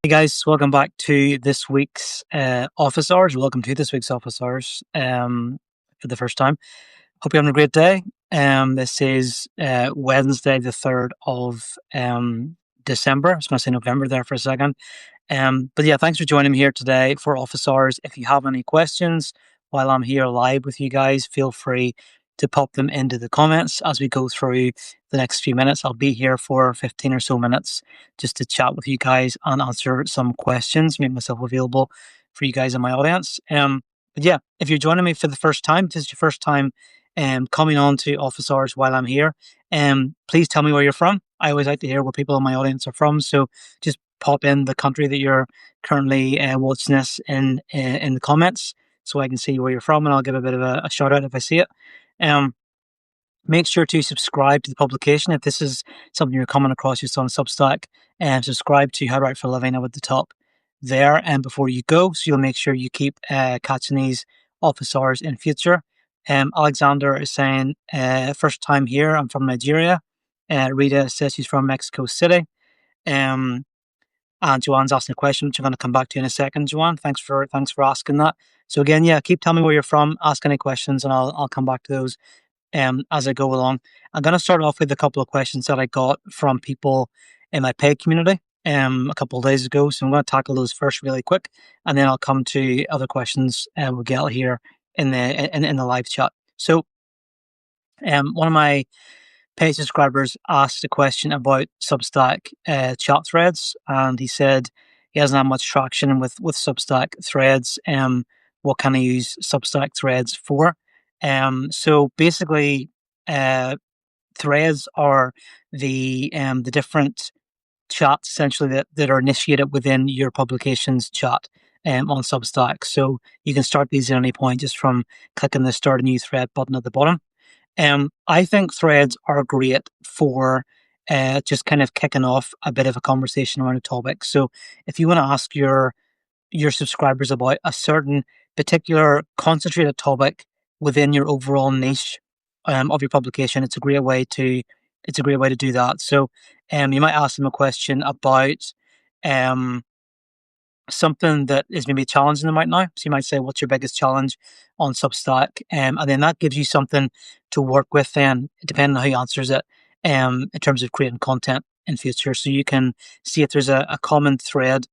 Hey guys, welcome back to this week's office hours. Welcome to this week's office hours for the first time. Hope you're having a great day. This is Wednesday, the 3rd of December. I was going to say November there for a second. But yeah, thanks for joining me here today for office hours. If you have any questions while I'm here live with you guys, feel free to pop them into the comments as we go through the next few minutes. I'll be here for 15 or so minutes just to chat with you guys and answer some questions, make myself available for you guys in my audience. But yeah, if you're joining me for the first time, this is your first time coming on to office hours while I'm here, please tell me where you're from. I always like to hear where people in my audience are from, so just pop in the country that you're currently watching this in the comments so I can see where you're from, and I'll give a bit of a shout out if I see it. Make sure to subscribe to the publication if this is something you're coming across just on Substack, and subscribe to How to Write for a Living up at the top there and before you go, so you'll make sure you keep catching these office hours in future. Alexander is saying, first time here, I'm from Nigeria. Rita says she's from Mexico City. And Joanne's asking a question, which I'm going to come back to in a second. Joanne, thanks for asking that. So again, yeah, keep telling me where you're from, ask any questions, and I'll come back to those as I go along. I'm going to start off with a couple of questions that I got from people in my paid community a couple of days ago. So I'm going to tackle those first really quick, and then I'll come to other questions we'll get here in the live chat. So one of my paid subscribers asked a question about Substack chat threads, and he said he hasn't had much traction with Substack threads. What can I use Substack threads for? So basically, threads are the different chats essentially that are initiated within your publication's chat on Substack. So you can start these at any point just from clicking the Start a New Thread button at the bottom. I think threads are great for just kind of kicking off a bit of a conversation around a topic. So if you want to ask your subscribers about a certain particular concentrated topic within your overall niche of your publication, it's a great way to do that. So you might ask them a question about something that is maybe challenging them right now. So you might say, what's your biggest challenge on Substack? And then that gives you something to work with then, depending on how he answers it, in terms of creating content in future. So you can see if there's a common thread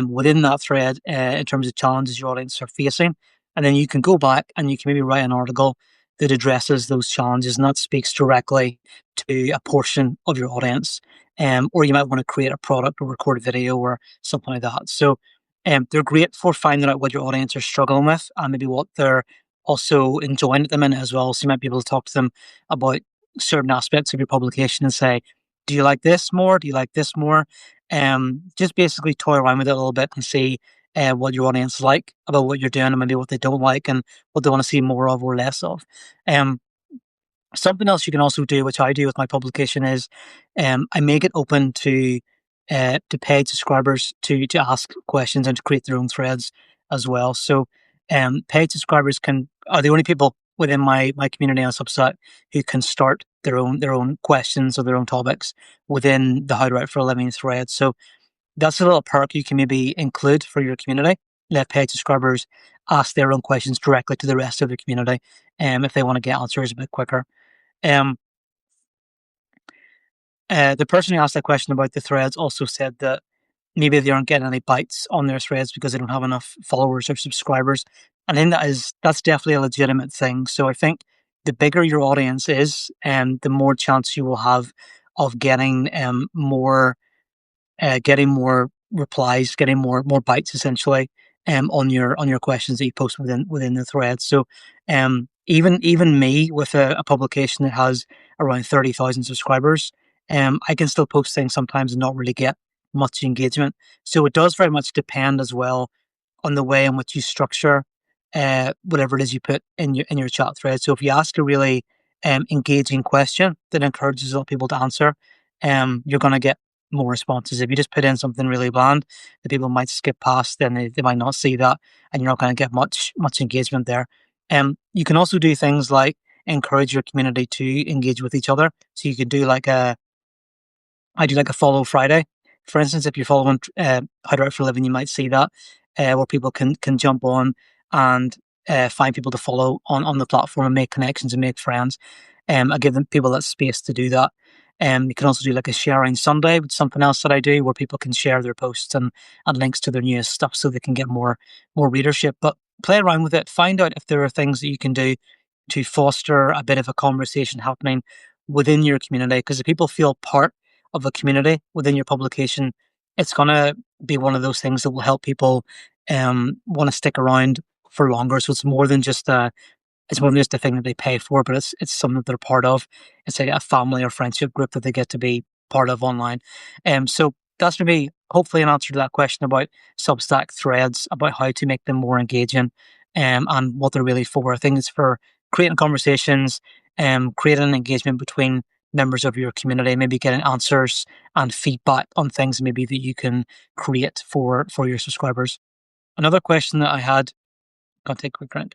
within that thread in terms of challenges your audience are facing. And then you can go back and you can maybe write an article that addresses those challenges, and that speaks directly to a portion of your audience. Or you might want to create a product or record a video or something like that. So they're great for finding out what your audience are struggling with and maybe what they're also enjoying at the minute as well. So you might be able to talk to them about certain aspects of your publication and say, do you like this more? Do you like this more? Just basically toy around with it a little bit and see what your audience like about what you're doing, and maybe what they don't like and what they want to see more of or less of. Something else you can also do, which I do with my publication, is I make it open to paid subscribers to ask questions and to create their own threads as well. So paid subscribers are the only people within my community on Substack who can start their own questions or their own topics within the How to Write for a Living thread. So that's a little perk you can maybe include for your community. Let paid subscribers ask their own questions directly to the rest of the community if they want to get answers a bit quicker. The person who asked that question about the threads also said that maybe they aren't getting any bites on their threads because they don't have enough followers or subscribers. And I think that's definitely a legitimate thing. So I think the bigger your audience is, the more chance you will have of getting more replies, getting more bites essentially on your questions that you post within the thread. So even me with a publication that has around 30,000 subscribers, I can still post things sometimes and not really get much engagement. So it does very much depend as well on the way in which you structure whatever it is you put in your chat thread. So if you ask a really engaging question that encourages other people to answer, you're going to get more responses. If you just put in something really bland that people might skip past, then they might not see that, and you're not going to get much engagement there. You can also do things like encourage your community to engage with each other. So you could do I do like a follow Friday for instance, if you're following How to Write for a Living, you might see that where people can jump on and find people to follow on the platform and make connections and make friends. I give them people that space to do that. You can also do like a sharing Sunday, with something else that I do where people can share their posts and links to their newest stuff so they can get more readership. But play around with it. Find out if there are things that you can do to foster a bit of a conversation happening within your community. Because if people feel part of a community within your publication, it's going to be one of those things that will help people want to stick around for longer. So it's more than just a thing that they pay for, but it's something that they're part of. It's like a family or friendship group that they get to be part of online. So that's maybe hopefully an answer to that question about Substack threads, about how to make them more engaging, and what they're really for. I think it's for creating conversations, creating engagement between members of your community, maybe getting answers and feedback on things maybe that you can create for your subscribers. Another question that I had, I'll take a quick drink,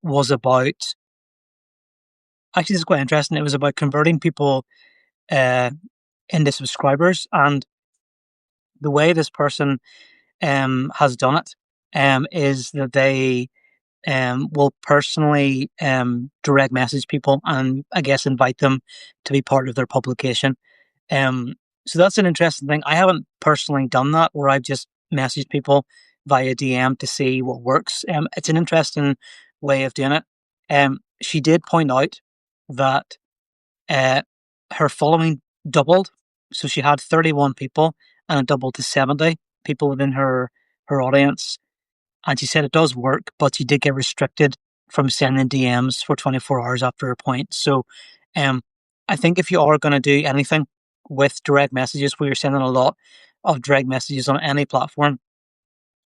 was about, actually, this is quite interesting. It was about converting people uh, into subscribers, and the way this person has done it is that they will personally direct message people and I guess invite them to be part of their publication. Um, so that's an interesting thing. I haven't personally done that where I've just messaged people via DM to see what works. It's an interesting way of doing it. She did point out that uh, her following doubled. So she had 31 people and it doubled to 70 people within her audience. And she said it does work, but she did get restricted from sending DMs for 24 hours after a point. So I think if you are going to do anything with direct messages where you're sending a lot of direct messages on any platform,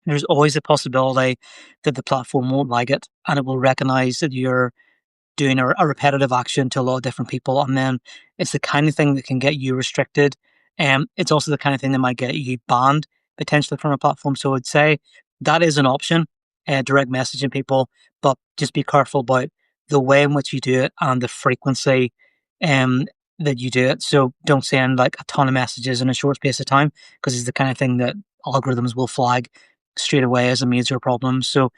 there's always a possibility that the platform won't like it and it will recognize that you're doing a repetitive action to a lot of different people. And then it's the kind of thing that can get you restricted. It's also the kind of thing that might get you banned potentially from a platform. So I'd say that is an option, direct messaging people, but just be careful about the way in which you do it and the frequency um, that you do it. So don't send like a ton of messages in a short space of time because it's the kind of thing that algorithms will flag straight away as a major problem. So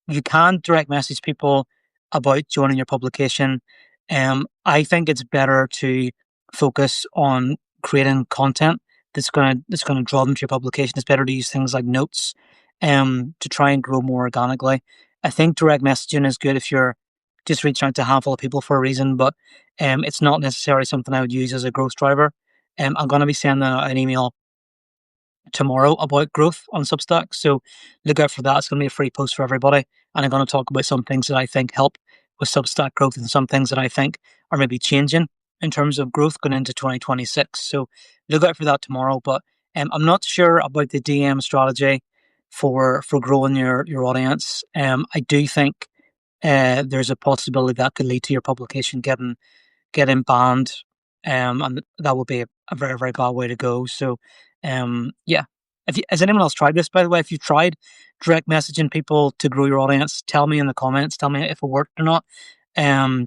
you can direct message people about joining your publication. I think it's better to focus on creating content that's gonna draw them to your publication. It's better to use things like notes, to try and grow more organically. I think direct messaging is good if you're just reaching out to a handful of people for a reason, but it's not necessarily something I would use as a growth driver. I'm going to be sending out an email tomorrow about growth on Substack. So look out for that. It's going to be a free post for everybody. And I'm going to talk about some things that I think help with Substack growth and some things that I think are maybe changing in terms of growth going into 2026. So look out for that tomorrow. But I'm not sure about the DM strategy for growing your audience. I do think there's a possibility that could lead to your publication getting banned, and that would be a very, very bad way to go. So, yeah. Has anyone else tried this, by the way? If you've tried direct messaging people to grow your audience, tell me in the comments. Tell me if it worked or not.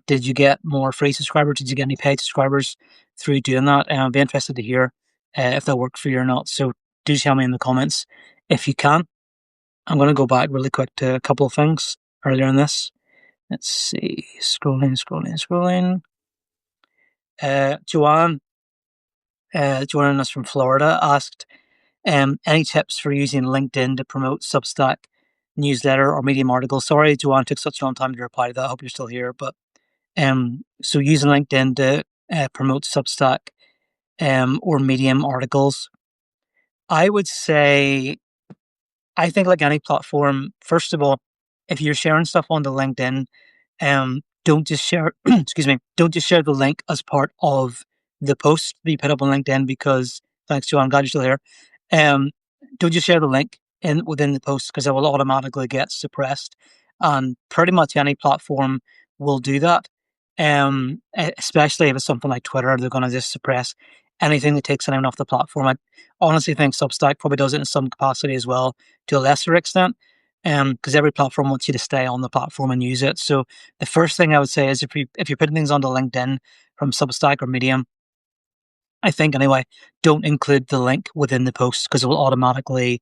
Did you get more free subscribers? Did you get any paid subscribers through doing that? I'd be interested to hear if that worked for you or not. So do tell me in the comments if you can. I'm going to go back really quick to a couple of things earlier in this. Let's see. Scrolling. Joanne, joining us from Florida, asked, any tips for using LinkedIn to promote Substack newsletter or Medium articles? Sorry, Joanne, took such a long time to reply to that. I hope you're still here. But so using LinkedIn to promote Substack or Medium articles, I would say, I think like any platform, first of all, if you're sharing stuff onto LinkedIn, don't just share, excuse me, don't just share the link as part of the post that you put up on LinkedIn because, thanks, Joe, I'm glad you're still here. Don't just share the link within the post because it will automatically get suppressed. And pretty much any platform will do that. Especially if it's something like Twitter, they're going to just suppress anything that takes anyone off the platform. I honestly think Substack probably does it in some capacity as well, to a lesser extent, because every platform wants you to stay on the platform and use it. So the first thing I would say is if you're putting things onto LinkedIn from Substack or Medium, I think anyway, don't include the link within the post because it will automatically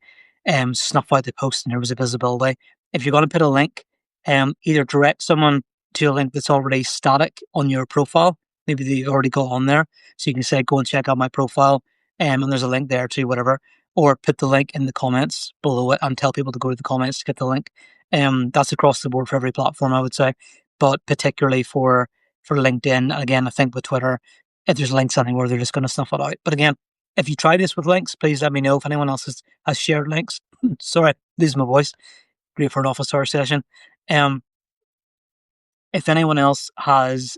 snuff out the post in terms of visibility. If you're going to put a link, either direct someone to a link that's already static on your profile. Maybe that you've already got on there. So you can say, go and check out my profile, and there's a link there to whatever. Or put the link in the comments below it and tell people to go to the comments to get the link. That's across the board for every platform, I would say. But particularly for LinkedIn, and again, I think with Twitter, if there's links anywhere, they're just going to snuff it out. But again, if you try this with links, please let me know if anyone else has shared links. Sorry, losing my voice. Great for an office hour session. If anyone else has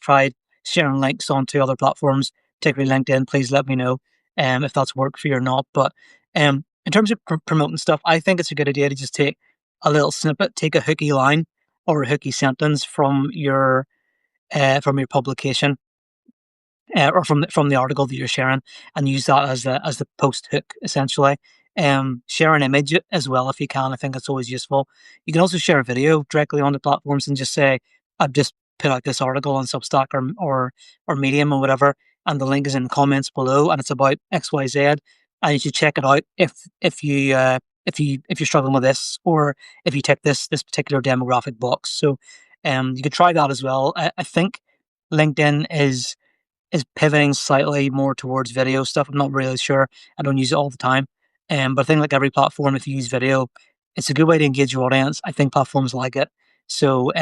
tried sharing links onto other platforms, particularly LinkedIn, please let me know if that's worked for you or not. But in terms of promoting stuff, I think it's a good idea to just take a little snippet, take a hooky line or a hooky sentence from your publication or from the article that you're sharing, and use that as the post hook essentially. Share an image as well if you can. I think it's always useful. You can also share a video directly on the platforms and just say, "I've just put out this article on Substack or Medium or whatever, and the link is in the comments below, and it's about X Y Z, and you should check it out if you're struggling with this, or if you tick this particular demographic box." So, you could try that as well. I think LinkedIn is pivoting slightly more towards video stuff. I'm not really sure. I don't use it all the time. But I think like every platform, if you use video, it's a good way to engage your audience. I think platforms like it. So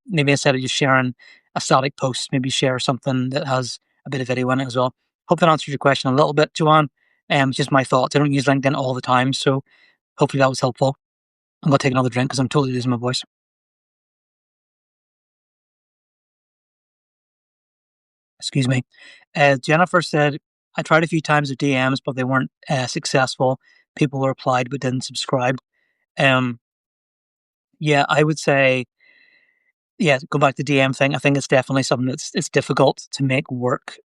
maybe instead of just sharing a static post, maybe share something that has a bit of video in it as well. Hope that answers your question a little bit, Joanne. Just my thoughts. I don't use LinkedIn all the time, so hopefully that was helpful. I'm going to take another drink because I'm totally losing my voice. Excuse me. Jennifer said, I tried a few times with DMs, but they weren't successful. People replied but didn't subscribe. Um, yeah, I would say, yeah, go back to the DM thing. I think it's definitely something it's difficult to make work.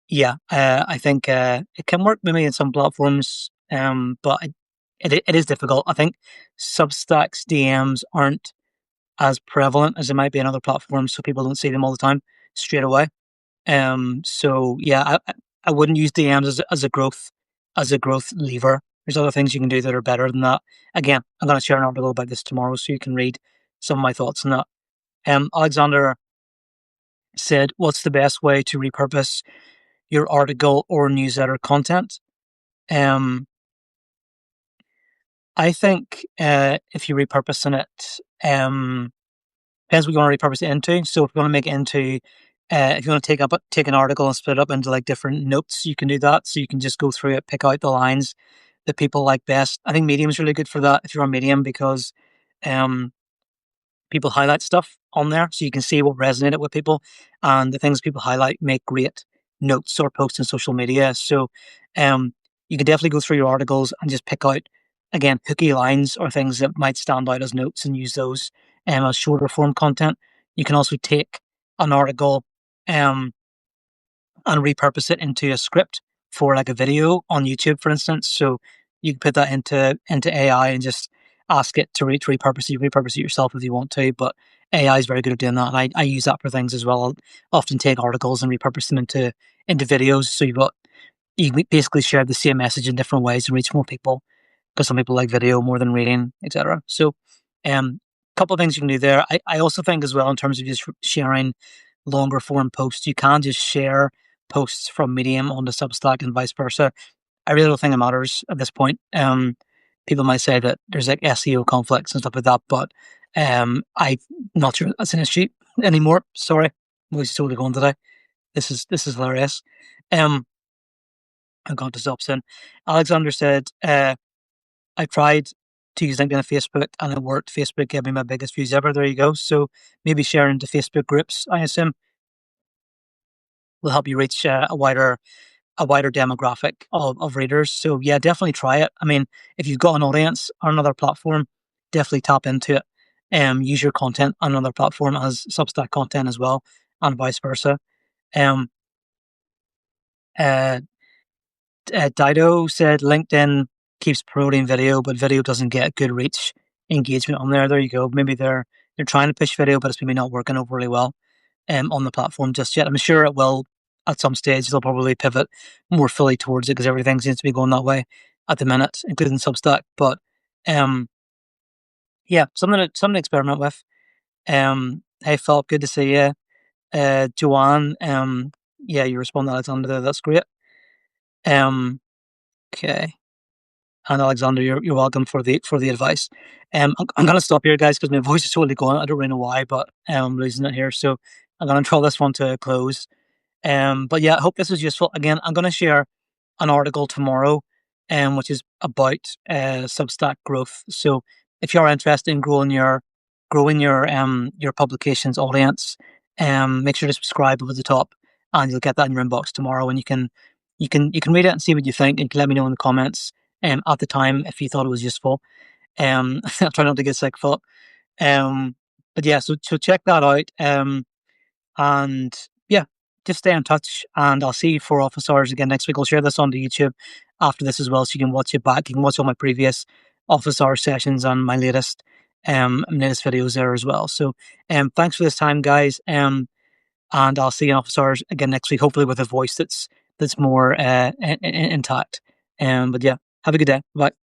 Yeah, I think it can work maybe in some platforms, but it is difficult. I think Substack's DMs aren't as prevalent as they might be in other platforms, so people don't see them all the time straight away. So yeah, I wouldn't use DMs as a growth lever. There's other things you can do that are better than that. Again, I'm going to share an article about this tomorrow, so you can read some of my thoughts on that. Alexander said, "What's the best way to repurpose your article or newsletter content?" Um, I think if you're repurposing it, depends what you want to repurpose it into. So if you want to make it into, if you want to take an article and split it up into like different notes, you can do that. So you can just go through it, pick out the lines that people like best. I think Medium's really good for that if you're on Medium because um, people highlight stuff on there, so you can see what resonated with people, and the things people highlight make great notes or posts on social media. So you can definitely go through your articles and just pick out again hooky lines or things that might stand out as notes and use those as shorter form content. You can also take an article um, and repurpose it into a script for like a video on YouTube, for instance. So you can put that into AI and just ask it to repurpose it. Repurpose it yourself if you want to, but AI is very good at doing that, and I use that for things as well. I'll often take articles and repurpose them into videos. So you basically share the same message in different ways and reach more people because some people like video more than reading, etc. So, couple of things you can do there. I also think as well in terms of just sharing longer form posts, you can just share posts from Medium onto Substack and vice versa. I really don't think it matters at this point. People might say that there's like SEO conflicts and stuff like that, but I'm not sure that's an issue anymore. Sorry, I'm totally going today. This is hilarious. I got to stop soon. Alexander said, I tried to use LinkedIn and Facebook and it worked. Facebook gave me my biggest views ever. There you go. So maybe sharing to Facebook groups, I assume, will help you reach a wider demographic of readers. So yeah, definitely try it. I mean, if you've got an audience on another platform, definitely tap into it. Use your content on another platform as Substack content as well, and vice versa. Um, uh, Dido said LinkedIn keeps promoting video, but video doesn't get good reach engagement on there. There you go. Maybe they're trying to push video, but it's maybe not working overly well on the platform just yet. I'm sure it will at some stage they'll probably pivot more fully towards it because everything seems to be going that way at the minute, including Substack. But um, yeah, something to experiment with. Hey Philip, good to see you. Joanne, yeah, you respond to Alexander there. That's great. Um, okay. And Alexander, you're welcome for the advice. I'm gonna stop here, guys, because my voice is totally going. I don't really know why, but I'm losing it here. So I'm gonna draw this one to a close. But yeah, I hope this was useful. Again, I'm gonna share an article tomorrow, which is about Substack growth. So if you're interested in growing your publications audience, make sure to subscribe over the top, and you'll get that in your inbox tomorrow. And you can read it and see what you think, and you can let me know in the comments at the time if you thought it was useful. I'll try not to get sick, Philip. But yeah, so check that out. And yeah, just stay in touch, and I'll see you for office hours again next week. I'll share this onto YouTube after this as well, so you can watch it back. You can watch all my previous office hour sessions and my latest videos there as well. So thanks for this time, guys. And I'll see you in office hours again next week, hopefully with a voice that's more intact. But yeah, have a good day. Bye.